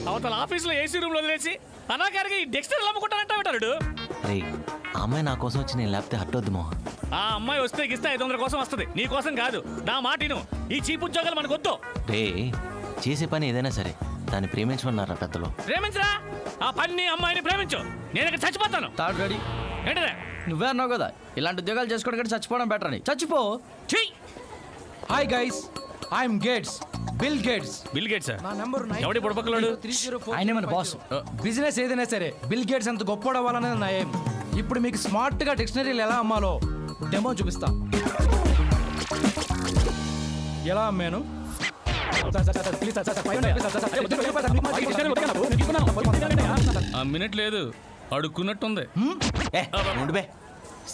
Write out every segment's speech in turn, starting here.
అవతల ఆఫీస్లో ఏసీ రూమ్లో వదిలేసి అనాకారిగా ఈ డిక్షనరీ అమ్ముకుంటానంటా పెట్టాడు. రే ఆ అమ్మాయి నా కోసం వచ్చి నేను లేకపోతే హట్ వద్దు మోహన్. ఆ అమ్మాయి వస్తే గిస్తే 500 కోసం వస్తుంది, నీ కోసం కాదు. నా మాటిను, ఈ చీప్ ఉద్యోగాలు మనకు వద్దు. రే చేసే పని ఏదైనా సరే దాన్ని ప్రేమించమన్నారా పెద్దలు. ప్రేమించరా, ఆ పని అమ్మాయిని ప్రేమించు, నేను ఇక్కడ చచ్చిపోతాను. థర్డ్ రెడీ ఏంటనే నువ్వే అన్నావు కదా ఇలాంటి ఉద్యోగాలు చేసుకోవడం కంటే చచ్చిపోవడం బెటర్ అని. చచ్చిపో. చెయ్యి. Hi guys, I'm gates, bill gates. Bill gates నా నంబర్ ఎవడి బుడపక్కలాడు? ఆయనే మన బాస్. బిజినెస్ ఏదైనా సరే బిల్ గేట్స్ అంత గొప్ప అవ్వాలనేది నా ఏం. ఇప్పుడు మీకు స్మార్ట్ గా డిక్షనరీలు ఎలా అమ్మాలో డెమో చూపిస్తా. ఎలా అమ్మాను? మినిట్ లేదు, అడుక్కున్నట్టుంది. ఉండిపే,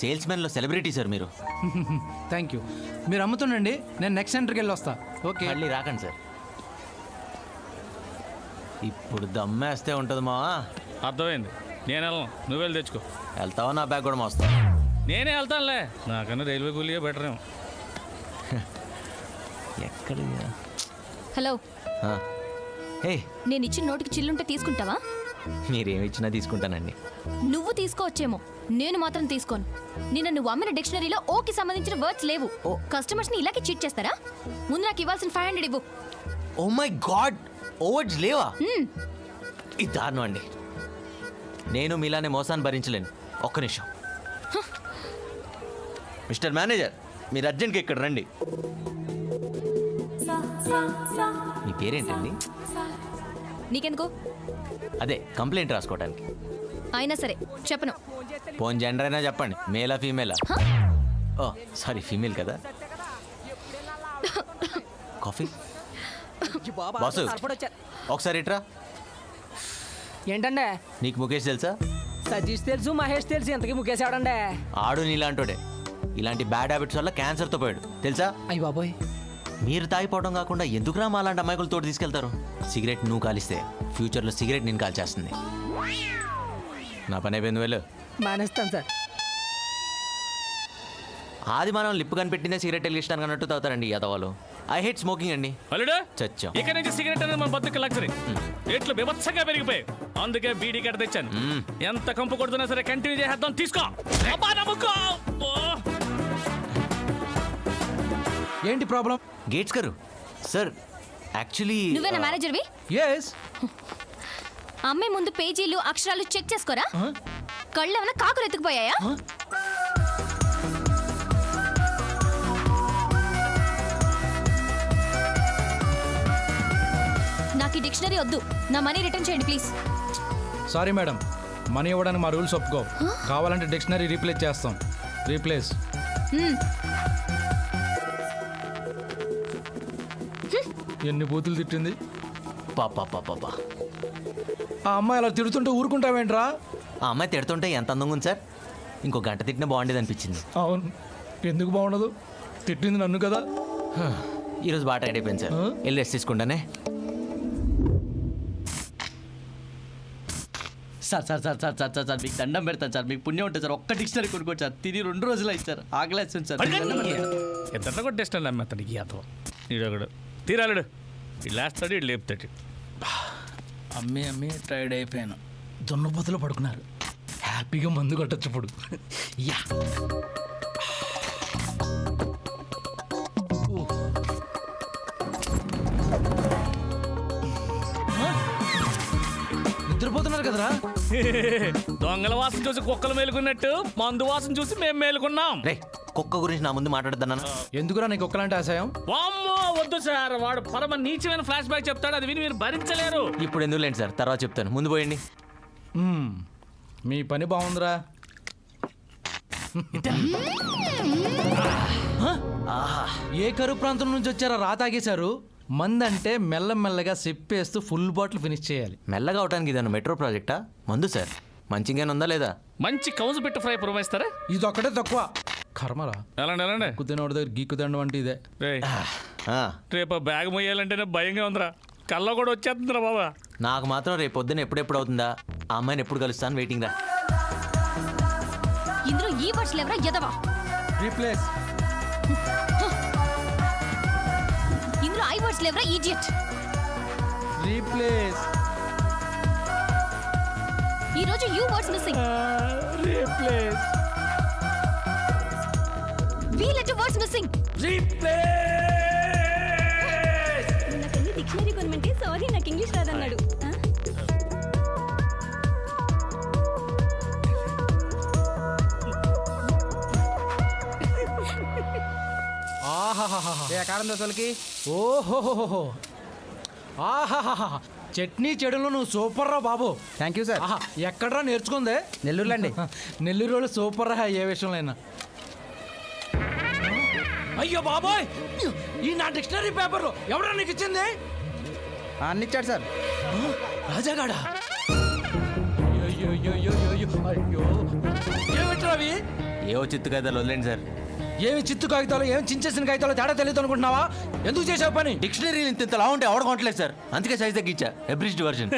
సేల్స్ మెన్ లో సెలబ్రిటీ సార్ మీరు. Thank you. మీరు అమ్ముతుండండి, నేను నెక్స్ట్ సెంటర్కి వెళ్ళి వస్తా. ఓకే మళ్ళీ రాకండి సార్. ఇప్పుడు దమ్మేస్తే ఉంటుంది మావా. అర్థమైంది, నేను వెళ్ళను, నువ్వు వెళ్ళి తెచ్చుకో. వెళ్తావా? నా బ్యాగ్ కూడా మోస్తా. నేనే వెళ్తానులే, నాకన్నా రైల్వే కూలీయే బెటర్ ఏమో. ఎక్కడ హలో, హే, నేను ఇచ్చిన నోటికి చిల్లుంటే తీసుకుంటావా? మీరేమి ఇచ్చినా తీసుకుంటానండి. నువ్వు తీసుకోవచ్చేమో, నేను మాత్రం తీసుకోను. నిన్న నువ్వు అమ్మిన డిక్షనరీలో ఓకి సంబంధించిన వర్డ్స్ లేవు. కస్టమర్స్ ని ఇలాగే చీట్ చేస్తారా? ముందు నాకు ఇవ్వాల్సిన 500 ఇవ్వు. ఓ మై గాడ్, ఓవర్డ్స్ లేవా? ఇది దారుణం అండి. నేను మీలానే మోసాన్ని భరించలేను. ఒక్క నిమిషం. మిస్టర్ మేనేజర్, మీరు అర్జెంట్గా ఇక్కడ రండి. మీ పేరేంటండి? నీకెందుకు? అదే కంప్లైంట్ రాసుకోవడానికి. అయినా సరే చెప్పను. పోన్ జెండర్ అయినా చెప్పండి, మేలా ఫీమేలా? ఓ సారీ, ఫీమేల్ కదా. కాఫీ బాసు, ఒకసారి ఇట్రా. ఏంటండే? నీకు ముఖేష్ తెలుసా? సతీష్ తెలుసు, మహేష్ తెలుసు, ఎంతకీ ముఖేష్ ఎవడండే? ఆడు నీలాంటోడే. ఇలాంటి బ్యాడ్ హ్యాబిట్స్ వల్ల క్యాన్సర్తో పోయాడు తెలుసా? అయ్య బాబోయ్. మీరు తాగిపోవడం కాకుండా ఎందుకురా మా అలాంటి అమ్మాయికులు తోటి తీసుకెళ్తారు? సిగరెట్ నువ్వు కాలిస్తే ఫ్యూచర్లో సిగరెట్ నేను కాల్చేస్తుంది. నా పని అయిపోయింది, వెళ్ళు. మానేస్తాను సార్. ఆది మనం లిప్ కనిపెట్టిందే సిగరెట్ వెలిగిస్తాను అన్నట్టు తాగుతారండి యాదవాలు. ఐ హేట్ స్మోకింగ్ అండి. అల్లుడు, చచ్చా. ఇక నుంచి సిగరెట్ అనేది మన బతుకు లగ్జరీ. రేట్లు బీభత్సంగా పెరిగిపోయాయి, అందుకే బీడీ కట్ట తెచ్చాను. ఎంత కంపు కొడుతున్నా సరే కంటిన్యూ చేసేద్దాం, తీసుకో. అబ్బా, నమ్ముకో. ఏంటి ప్రాబ్లం? గేట్స్ గారు సార్, యాక్చువల్లీ నువ్వేనా మేనేజర్వి? ఎస్. అమ్మాయి ముందు పేజీలు అక్షరాలు చెక్ చేసుకోరా? కళ్ళు ఏమైనా కాకులు ఎత్తుకుపోయాయా? నాకు ఈ డిక్షనరీ వద్దు, నా మనీ రిటర్న్ చేయండి ప్లీజ్. సారీ మేడం, మనీ ఇవ్వడానికి మా రూల్స్ ఒప్పుకో. కావాలంటే డిక్షనరీ రీప్లేస్ చేస్తాం. రీప్లేస్. ఎన్ని బూతులు తిట్టింది పాపా పాపా. ఆ అమ్మాయి అలా తిడుతుంటే ఊరుకుంటావేంట్రా? ఆ అమ్మాయి తిడుతుంటే ఎంత అందంగా ఉంది సార్. ఇంకో గంట తిట్టినా బాగుండేది అనిపించింది. అవును, ఎందుకు బాగుండదు? తిట్టింది నన్ను కదా. ఈరోజు బాగా టైట్ అయిపోయింది సార్, వెళ్ళి రెస్ట్ తీసుకుంటానే. Sir sir sir sir sir sir sir మీకు దండం పెడతాను సార్, మీకు పుణ్యం ఉంటుంది సార్. ఒక్క డిక్షనరీ కొనుక్కోండి సార్, తిని 2 రోజులు అయింది సార్, ఆకలేస్తుంది సార్. ఎంత కూడా టెస్ట్ అండి అమ్మేస్తాడు యాదవ. ఈడొకడు తీరాలుడు, ఇటు లేస్తాడు, ఇటు లేపుతాడు. అమ్మి అమ్మి టైర్డ్ అయిపోయాను. దున్నపోతలో పడుకున్నారు, హ్యాపీగా మందు కొట్టచ్చు ఇప్పుడు. యా, నిద్రపోతున్నారు కదరా? దొంగల వాసన చూసి కుక్కలు మేలుకున్నట్టు మందు వాసన చూసి మేము మేలుకున్నాం. రే, కుక్క గురించి నా ముందు మాట్లాడుతున్నాను. ఎందుకురా నీకు ఒక్కలాంటి ఆశయం? వామ్మో, వద్దు సార్, వాడు పరమ నీచమైన ఫ్లాష్ బ్యాక్ చెప్తాడు, అది విని మీరు భరించలేరు. ఇప్పుడు ఎందుకు లేండి సార్, తర్వాత చెప్తాను, ముందు పోయండి. మీ పని బాగుందిరా. ఏ కరువు ప్రాంతం నుంచి వచ్చారా రా తాగేశారు? మందంటే మెల్లమెల్లగా సిప్పేస్తూ ఫుల్ బాటిల్ ఫినిష్ చేయాలి. మెల్లగా అవటానికి ఇదన్న మెట్రో ప్రాజెక్టా? మందు సార్ మంచిగానే ఉందా లేదా? మంచి కౌజు పెట్టి ఫ్రై పురమాయిస్తారా? ఇది ఒక్కటే తక్కువ. కర్మరా. ఎలాండి కుదినోడి దగ్గర గీకుదండం అంటే ఇదే. రేపు బ్యాగ్ మొయ్యాలంటేనే భయంగా ఉందిరా, కళ్ళ కూడా వచ్చేస్తుందిరా బాబా. నాకు మాత్రం రేపు పొద్దున్న ఎప్పుడెప్పుడు అవుతుందా, ఆ అమ్మాయిని ఎప్పుడు కలుస్తాను వెయిటింగ్ రా. ఇందులో ఈ వర్డ్స్ లేవరా ఎదవా? రీప్లేస్. ఇందులో ఐ వర్డ్స్ లేవరా ఈడియట్? రీప్లేస్. ఈ రోజు U words missing. Replace. V letter words missing. నాకన్నీ డిక్షనరీ కొనమంటే సారీ నాకు ఇంగ్లీష్ రాదన్నాడు. కారం దోశలకి ఓహోహోహో ఆహాహా చట్నీ చెడులు నువ్వు సూపర్ రా బాబు. Thank you sir. ఆహా ఎక్కడ్రా నేర్చుకుందే? నెల్లూరులో అండి. నెల్లూరు వాళ్ళు సూపర్ రా ఏ విషయంలో అయినా. అయ్యో బాబోయ్, ఈ నా డిక్షనరీ పేపర్ ఎవరా నీకు ఇచ్చింది? అన్నిచ్చాడు సార్. రాజాగాడా? అయ్యో అయ్యో ఏమిట్రా అవి? ఏవో చిత్తు కాగితాలు వదిలేండి సార్. ఏమి చిత్తు కాగితాలు ఏమి చించేసిన కాగితాలు తేడా తెలియదు అనుకుంటున్నావా? ఎందుకు చేసావు పని? డిక్షనరీ ఇంతలా ఉంటే ఎవడ కొనట్లేదు సార్, అందుకే సైజ్ తగ్గించా. అబ్రిజ్డ్ వర్షన్.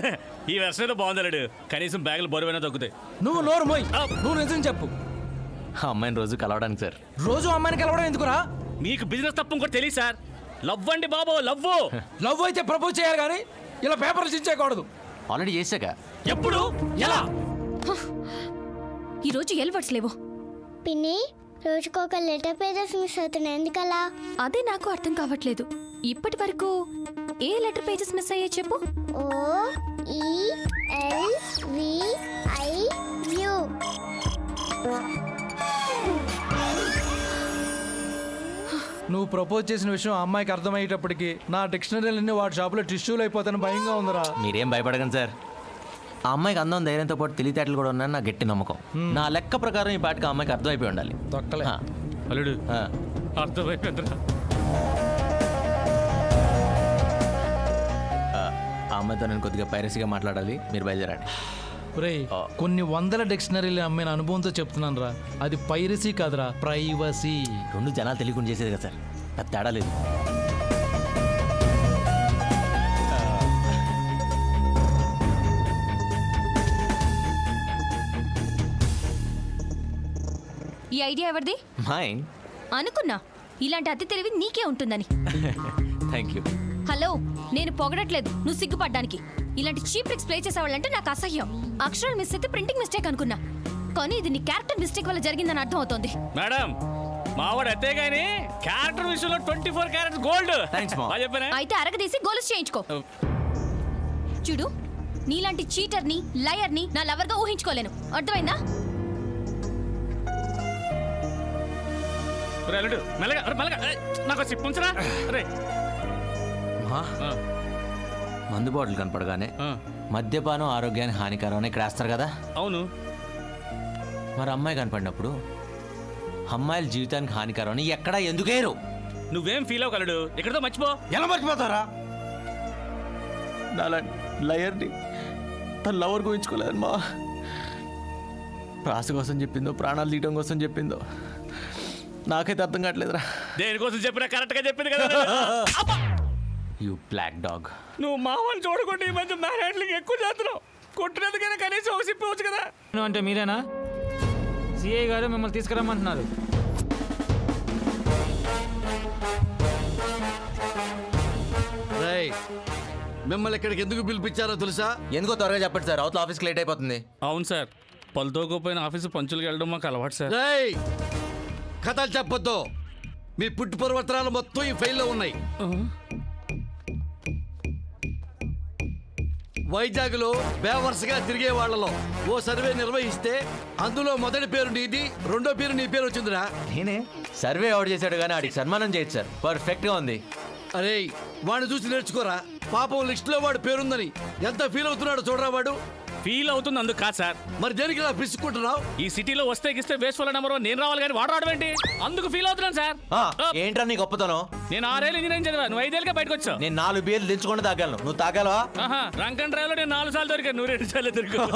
ఈ వెర్షన్ బాగుందలేడు, కనీసం బ్యాగులు బరువైనా తగ్గుతాయి. నువ్వు నోరు మోయ్, నువ్వు నిజం చెప్పు. ఆ అమ్మాయిని రోజు కలవడానికి సార్. రోజు అమ్మాయిని కలవడం ఎందుకురా? మీకు బిజినెస్ తప్ప ఇంకోటి తెలియదు సార్. లవ్ అండి బాబు, లవ్. లవ్ అయితే ప్రపోజ్ చేయాలి కానీ ఇలా పేపర్లు చించేయకూడదు. ఆల్రెడీ చేశాక. ఎప్పుడు, ఎలా? ఈ రోజు ఎల్ వర్డ్స్ లేవు. పిన్ని రోజుకొక లెటర్ పేజెస్ మిస్ అవుతున్నాయి, ఎందుకలా? అదే నాకు అర్థం కావట్లేదు. ఇప్పటి వరకు ఏ లెటర్ పేజెస్ మిస్ అయ్యాయి చెప్పు. OELVIU. నువ్వు ప్రపోజ్ చేసిన విషయం ఆ అమ్మాయికి అర్థమయ్యేటప్పటికి నా డిక్షనరీలన్నీ వాడి షాపులో టిష్యూలు అయిపోతాను భయంగా ఉందిరా. మీరేం భయపడకండి సార్. ఆ అమ్మాయికి అందం ధైర్యంతో పాటు తెలివితేటలు కూడా ఉన్నాయని నా గట్టి నమ్మకం. నా లెక్క ప్రకారం ఈ పాటికి ఆ అమ్మాయికి అర్థమైపోయి ఉండాలి. తొక్కలే. ఆ, అల్లుడు ఆ. అర్థమైపోయిందిరా. ఆ అమ్మాయితో నేను కొద్దిగా పైరసీగా మాట్లాడాలి, మీరు బయలుదేరండి. ఒరేయ్, కొన్ని వందల డిక్షనరీలు అమ్మిన అనుభవంతో చెప్తున్నాను రా, అది పైరసీ కాదురా, ప్రైవసీ. రెండు జనాలు తెలియకుండా చేసేది కదా సార్, పెద్ద తేడా లేదు. ఈ ఐడియా ఎవరిది? మైన్. అనుకున్నా ఇలాంటి అతి తెలివి నీకే ఉంటుందని. Thank you. హలో, నేను పొగడట్లేదు, నువ్వు సిగ్గుపడ్డానికి. ఇలాంటి చీప్ ట్రిక్స్ ప్లే చేసేవాళ్ళంటే నాకు అసహ్యం. అక్షరాలు మిస్ అయితే ప్రింటింగ్ మిస్టేక్ అనుకున్నా, కానీ ఇది నీ క్యారెక్టర్ మిస్టేక్ వల్ల జరిగిందని అర్థం అవుతోంది. మేడం, మావాడు అతే గాని క్యారెక్టర్ విషయంలో 24 క్యారెట్స్ గోల్డ్. థ్యాంక్స్ మా. చెప్పానే. అయితే అరగదీసి గోల్స్ చేయించుకో. చూడు, నీలాంటి చీటర్ని లయర్ని నా లవర్గా ఊహించుకోలేను, అర్థమైందా? ఒరే అల్లుడు, మెల్లగా, ఒరే మెల్లగా. ఏయ్, నాకు సిప్ ఉంచరా. అరే మా, మందు బాటిల్ కనపడగానే మద్యపానం ఆరోగ్యానికి హానికరం అని ఇక్కడ వేస్తారు కదా. అవును. మరి అమ్మాయి కనపడినప్పుడు అమ్మాయిల జీవితానికి హానికరం అని ఎక్కడా ఎందుకేరు? నువ్వేం ఫీల్ అవ్వగలడు, ఎక్కడితో మర్చిపో. ఎలా మర్చిపోతారా? లయర్ని తన లవర్ గురించుకోలేదు మా. ప్రాస కోసం చెప్పిందో ప్రాణాలు తీయటం కోసం చెప్పిందో నాకైతే అర్థం కావట్లేదురా. దేనికోసం చెప్పినా కరెక్ట్ గా చెప్పింది కదా. అబ్బా! You black dog. నువ్వు మావని చూడకుండా ఈ మధ్య మ్యాన్ హ్యాండ్లింగ్ ఎక్కువ చేస్తున్నావు. కొట్టినందుకైనా కనీసం ఒక సిప్ ఇవ్వచ్చు కదా. అంటే మీరేనా? సిఐ గారు మిమ్మల్ని తీసుకురమ్మంటున్నారు. మిమ్మల్ని ఇక్కడికి ఎందుకు పిలిపించారో తెలుసా? ఎందుకో త్వరగా చెప్పండి సార్, అవతల ఆఫీస్కి లేట్ అయిపోతుంది. అవును సార్, పలుతోకపోయిన ఆఫీసు పంచులకి వెళ్ళడం మాకు అలవాటు సార్. రేయ్, కథలు చెప్పొద్దు. మీ పుట్టు పూర్వత్రాలు మొత్తం ఈ ఫైల్లో ఉన్నాయి. వైజాగ్లో బేవర్స్గా తిరిగే వాళ్ళలో ఓ సర్వే నిర్వహిస్తే అందులో మొదటి పేరు నీది, రెండో పేరు నీ పేరు వచ్చిందిరా. నేనే సర్వే అవుట్ చేశాడు కానీ ఆడికి సన్మానం చేయొచ్చు సార్, పర్ఫెక్ట్గా ఉంది. అరే, వాడిని చూసి నేర్చుకోరా. పాపం లిస్టులో వాడు పేరుందని ఎంత ఫీల్ అవుతున్నాడో చూడరా. వాడు ఫీల్ అవుతుంది అందుకు కాదు సార్. మరి దేనికి ఇలా పిసుకుంటున్నావు? ఈ సిటీలో వస్తే గిస్తే వేస్ట్ వాళ్ళ నెంబర్ నేను రావాలి కానీ వాడు రావడం ఏంటి? అందుకు ఫీల్ అవుతున్నాను సార్. ఏంట్రా నీ గొప్పతనం? నేను 6 ఏళ్ళు ఇంజనీరింగ్ చదివా, నువ్వు 5 ఏళ్ళుగా బయటకు వచ్చావు. నేను 4 బీర్లు దించుకుంటే తాగలను, నువ్వు తాగాలవా? రంక్ అండ్ డ్రైవ్ లో నేను 4 సార్లు దొరికాను, నువ్వు 2 సార్లు దొరికావు.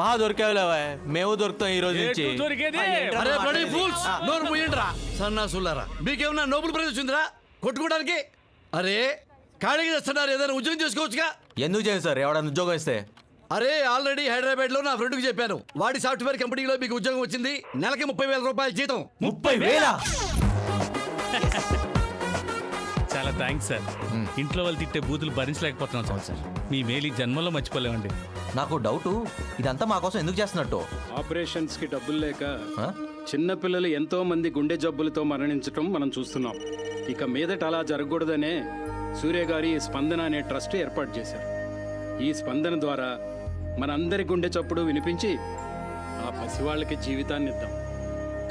మా దొరికేవలేవా, మేము దొరుకుతాం ఈ రోజు నుంచి. దొరికేది. అరే బ్లడీ ఫూల్స్, నోరు మూయండిరా సన్నాసులారా. మీకేమన్నా నోబుల్ ప్రైజ్ వచ్చిందిరా కొట్టుకోవడానికి? అరే ఖాళీగా చేస్తున్నారు, ఏదైనా ఉద్యోగం చేసుకోవచ్చుగా. ఎందుకు చేయను సార్, ఎవడన్నా ఉద్యోగం ఇస్తే? అరే ఆల్రెడీ హైదరాబాద్ లో నా ఫ్రెండ్కి చెప్పాను, వాడి సాఫ్ట్వేర్ కంపెనీలో మీకు ఉద్యోగం వచ్చింది. నెలకి 30,000 రూపాయలు జీతం. 30,000? చాలా థ్యాంక్స్ సార్ ఇంట్లో వాళ్ళు తిట్టే బూతులు భరించలేకపోతున్నాం సార్ మీ మేలు ఈ జన్మలో మర్చిపోలేమండి. నాకు డౌటు ఇదంతా మా కోసం ఎందుకు చేస్తున్నట్టు? ఆపరేషన్స్ కి డబ్బులు లేక ఆ? చిన్నపిల్లలు ఎంతో మంది గుండె జబ్బులతో మరణించడం మనం చూస్తున్నాం. ఇక మీదట అలా జరగకూడదనే సూర్య గారి ఈ స్పందన అనే ట్రస్ట్ ఏర్పాటు చేశారు. ఈ స్పందన ద్వారా మనందరి గుండె చప్పుడు వినిపించి ఆ పసివాళ్ళకి జీవితాన్ని ఇద్దాం.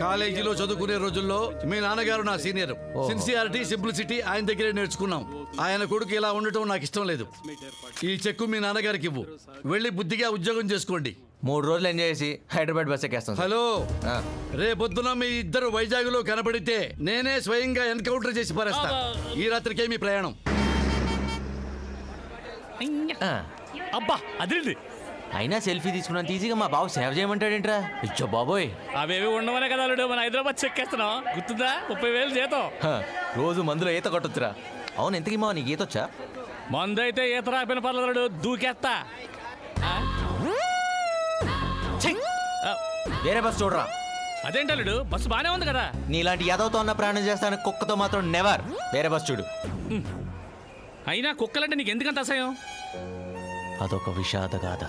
కాలేజీలో చదువుకునే రోజుల్లో మీ నాన్నగారు నా సీనియర్. సిన్సియారిటీ, సింప్లిసిటీ ఆయన దగ్గరే నేర్చుకున్నాం. ఆయన కొడుకు ఇలా ఉండటం నాకు ఇష్టం లేదు. ఈ చెక్కు మీ నాన్నగారికి ఇవ్వు. వెళ్ళి బుద్ధిగా ఉద్యోగం చేసుకోండి. 3 రోజులు ఎంజాయ్ చేసి హైదరాబాద్ బస్ ఎక్కేస్తాం సార్. హలో, ఆ. రేపొద్దున మీ ఇద్దరు వైజాగ్ లో కనబడితే నేనే స్వయంగా ఎన్కౌంటర్ చేసి పారేస్తా. ఈ రాత్రికే మీ ప్రయాణం. ఆ. అబ్బా అదిరింది. అయినా సెల్ఫీ తీసుకున్నంత ఈజీగా మా బాబు సేవ చేయమంటాడేంట్రా? ఇచ్చో బాబోయ్. అవేవి ఉండవనే కదా అల్లుడు మన హైదరాబాద్ చెక్కేస్తున్నాం. గుర్తుందా? 30,000 జీతం. హ, రోజు మందులో ఈత కొట్టొచ్చురా. అవును, ఎంతకి మా నీకు ఈత వచ్చా? మందు అయితే ఈత రాపిన పర్లేదు, దూకేస్తా. ఆ? ఛీ! ఆ, వేరే బస్ చూడరా. అదేంటి అల్లుడు, బస్సు బానే ఉంది కదా. నీలాంటి యాదవతో ఉన్న ప్రయాణం చేస్తాను, కుక్కతో మాత్రం నెవర్. వేరే బస్ చూడు. అయినా కుక్కలంటే నీకు ఎందుకంత అసహ్యం? అదొక విషాద గాథ.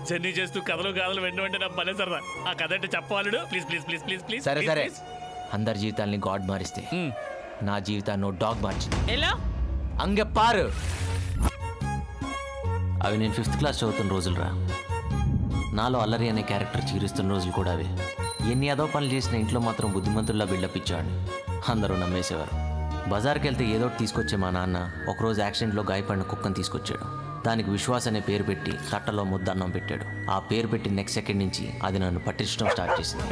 జర్నీ చేస్తూ కథలు గాథలు వెంట నా పనే సరదా. ఆ కథ అంటే చెప్పవాలడు. Please please please please please. సరే సరే, అందరి జీవితాల్ని గాడ్ మారిస్తే నా జీవితాన్ని డాగ్ మార్చింది. ఎలా? అంగెప్పారు. అవి నేను 5th క్లాస్ చదువుతున్న రోజులురా. నాలో అల్లరి అనే క్యారెక్టర్ చీరుస్తున్న రోజులు కూడా అవి. ఎన్ని అదో పనులు చేసిన ఇంట్లో మాత్రం బుద్ధిమంతుల్లా బిల్డప్ ఇచ్చాడు. అందరూ నమ్మేసేవారు. బజార్కి వెళ్తే ఏదో ఒకటి తీసుకొచ్చే మా నాన్న ఒకరోజు యాక్సిడెంట్లో గాయపడిన కుక్కను తీసుకొచ్చాడు. దానికి విశ్వాస్ అనే పేరు పెట్టి తట్టలో ముద్దన్నం పెట్టాడు. ఆ పేరు పెట్టి నెక్స్ట్ సెకండ్ నుంచి అది నన్ను పట్టించడం స్టార్ట్ చేసింది.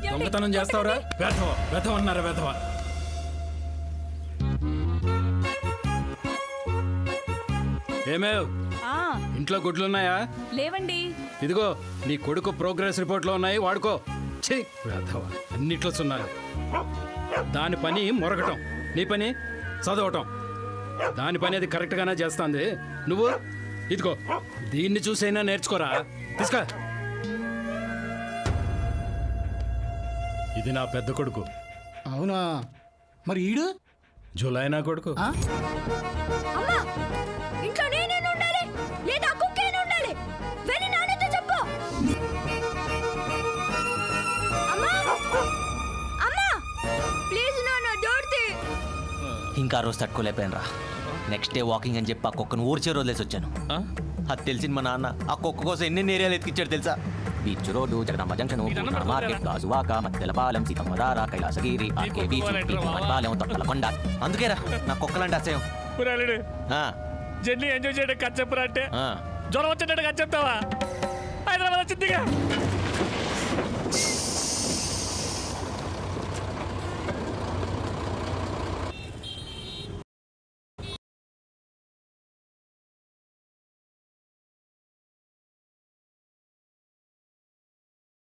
దొంగతనం చేస్తావురా? వెధవ వెధవ అన్నారా? వెధవ. ఏమేవ్, ఇంట్లో గుడ్లున్నాయా? లేవండి. ఇదిగో నీ కొడుకు ప్రోగ్రెస్ రిపోర్ట్లో ఉన్నాయి, వాడుకో. ఛీ, వెధవ, అన్నిట్లో సున్నారు. దాని పని మొరగటం, నీ పని చదవటం. దాని పని అది కరెక్ట్గానే చేస్తుంది. నువ్వు ఇదిగో దీన్ని చూసైనా నేర్చుకోరా. తీసుకో. ఇది నా పెద్ద కొడుకు. అవునా? మరి ఈడు జూలై నా కొడుకు. అమ్మా, ఇంట్లో నేనే ఉండాలి లేదా కుక్కేనే ఉండాలి? వెళ్ళి నాన్నతో చెప్పు. అమ్మా, అమ్మా, ప్లీజ్ నాన్న, దొర్తి. ఇంకా ఆ రోజు తట్టుకోలేకపోయాను రా. నెక్స్ట్ డే వాకింగ్ అని చెప్పి ఆ కుక్కను ఊర్చే రోజులేసి వచ్చాను. అది తెలిసింది మా నాన్న ఆ కుక్క కోసం ఎన్ని ఏరియాలు ఎత్తికిచ్చాడు తెలుసా? Beach road, Jagadamba junction, market, Gajuwaka, Maddilapalem, Seethammadhara, Kailasagiri, R K beach, Palem, తొక్కలకొండ. అందుకేరా నా కుక్కలంటే అసహ్యం. ఆ, జర్నీ ఎంజాయ్ చేయడం కథ చెప్పురా అంటే ఆ. జ్వరం వచ్చేటట్టు కథ చెప్తావా? హైదరాబాద్ వచ్చిందిగా.